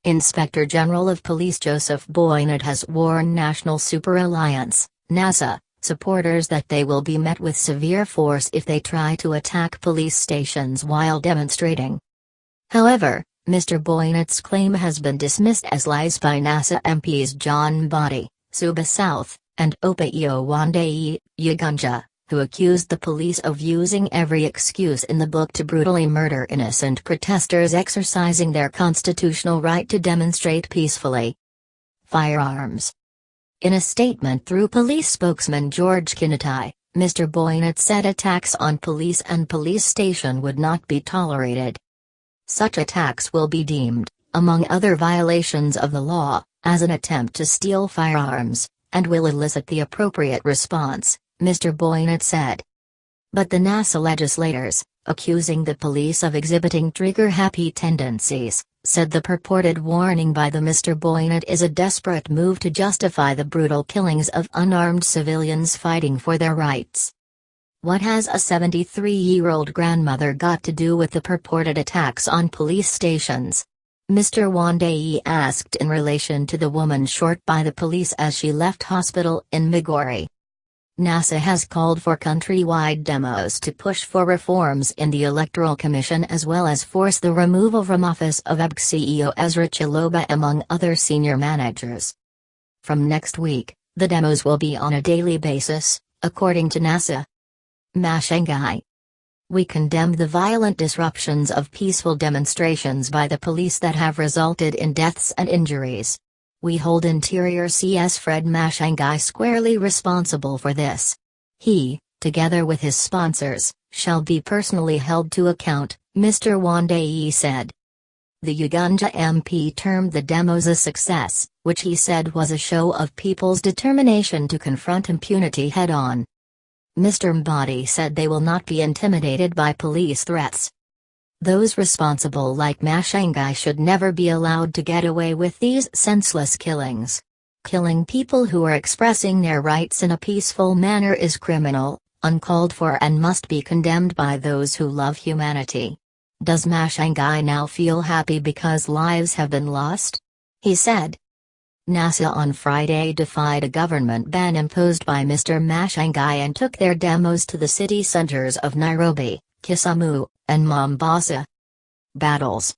Inspector General of Police Joseph Boinnet has warned National Super Alliance, NASA, supporters that they will be met with severe force if they try to attack police stations while demonstrating. However, Mr Boinnet's claim has been dismissed as lies by Nasa MPs John Mbadi, Suba South, and Opiyo Wandayi, Ugunja, who accused the police of using every excuse in the book to brutally murder innocent protesters exercising their constitutional right to demonstrate peacefully. Firearms. In a statement through Police Spokesman George Kinoti, Mr Boinnet said attacks on police and police station would not be tolerated. Such attacks will be deemed, among other violations of the law, as an attempt to steal firearms, and will elicit the appropriate response, Mr Boinnet said. But the NASA legislators, accusing the police of exhibiting trigger-happy tendencies, said the purported warning by the Mr Boinnet is a desperate move to justify the brutal killings of unarmed civilians fighting for their rights. What has a 73-year-old grandmother got to do with the purported attacks on police stations? Mr Wandayi asked in relation to the woman shot by the police as she left hospital in Migori. NASA has called for countrywide demos to push for reforms in the Electoral Commission as well as force the removal from office of IEBC CEO Ezra Chiloba among other senior managers. From next week, the demos will be on a daily basis, according to NASA. Mashangai. We condemn the violent disruptions of peaceful demonstrations by the police that have resulted in deaths and injuries. We hold Interior CS Fred Mashangai squarely responsible for this. He, together with his sponsors, shall be personally held to account, Mr Wandayi said. The Ugunja MP termed the demos a success, which he said was a show of people's determination to confront impunity head-on. Mr Mbadi said they will not be intimidated by police threats. Those responsible like Mashangai should never be allowed to get away with these senseless killings. Killing people who are expressing their rights in a peaceful manner is criminal, uncalled for and must be condemned by those who love humanity. Does Mashangai now feel happy because lives have been lost? He said. NASA on Friday defied a government ban imposed by Mr Mashangai and took their demos to the city centers of Nairobi, Kisumu, and Mombasa. Battles.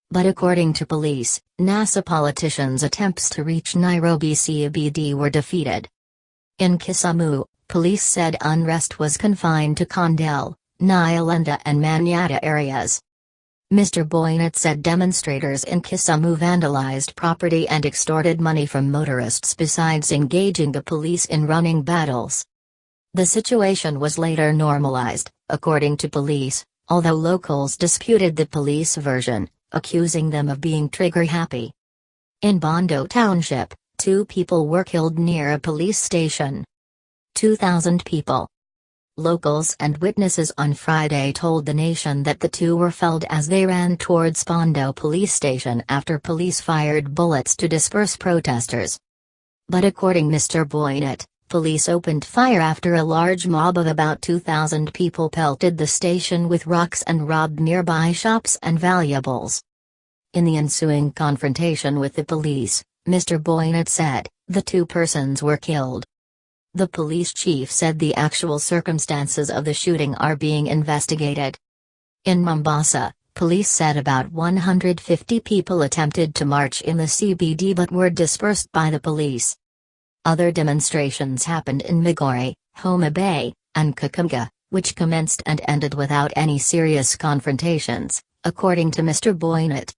But according to police, NASA politicians' attempts to reach Nairobi CBD were defeated. In Kisumu, police said unrest was confined to Kondele, Nyalenda and Manyatta areas. Mr Boinnet said demonstrators in Kisumu vandalized property and extorted money from motorists besides engaging the police in running battles. The situation was later normalized, according to police, although locals disputed the police version, accusing them of being trigger-happy. In Bondo Township, 2 people were killed near a police station. 2,000 people. Locals and witnesses on Friday told the nation that the 2 were felled as they ran towards Bondo police station after police fired bullets to disperse protesters. But according to Mr Boinnet, police opened fire after a large mob of about 2,000 people pelted the station with rocks and robbed nearby shops and valuables. In the ensuing confrontation with the police, Mr Boinnet said, the 2 persons were killed. The police chief said the actual circumstances of the shooting are being investigated. In Mombasa, police said about 150 people attempted to march in the CBD but were dispersed by the police. Other demonstrations happened in Migori, Homa Bay, and Kakamega, which commenced and ended without any serious confrontations, according to Mr Boinnet.